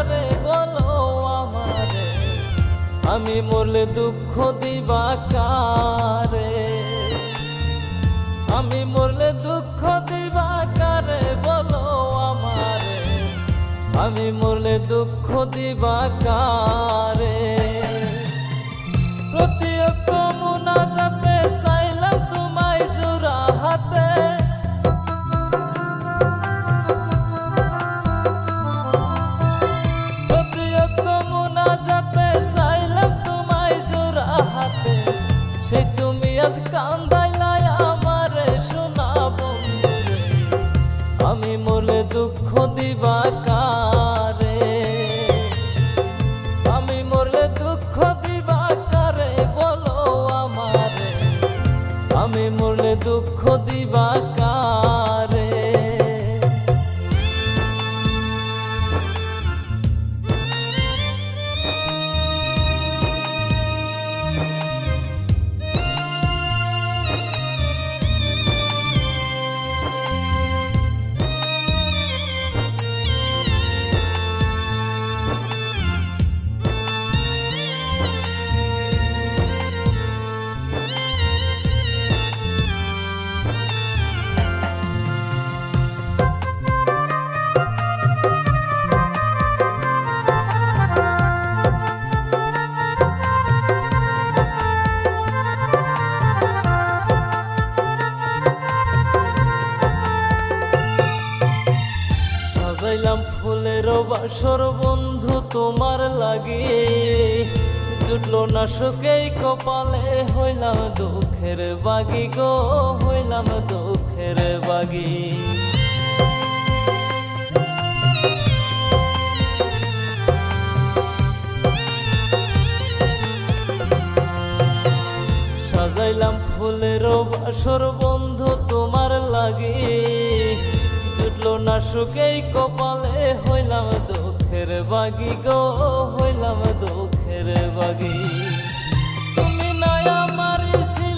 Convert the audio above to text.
কারে বলো আমারে, আমি মরলে দুঃখ দিবা কারে, আমি মরলে দুঃখ দিবা কারে বলো আমারে, আমি মরলে দুঃখ দিবা কারে। প্রতিয়ক্ত মুনাজাতে চাইলাম তোমায় জোড়া হাতে, প্রতিয়ক্ত মুনাজাতে চাইলাম তোমায় জোড়া হাতে, সেই তুমি আজ কান্দাইলা আমারে সোনা বন্ধুরে, আমি মরলে দুঃখ দিবা কারে, আমি মরলে দুঃখ দিবা কারে বলো আমারে, আমি মরলে দুঃখ দিবা কারে। সাজাইলাম ফুলের বাসর বন্ধু তোমার লাগি, জুটলো না সুখেই কপালে, হইলাম দুঃখের বাগি গো, হইলাম দুঃখের বাগি। সাজাইলাম ফুলের বাসর বন্ধু তোমার লাগি, জুটলো না সুখেই কপালে, হইলাম দুঃখের বাগি গো, হইলাম দুঃখের বাগি। তুমি নয় আমার ছিল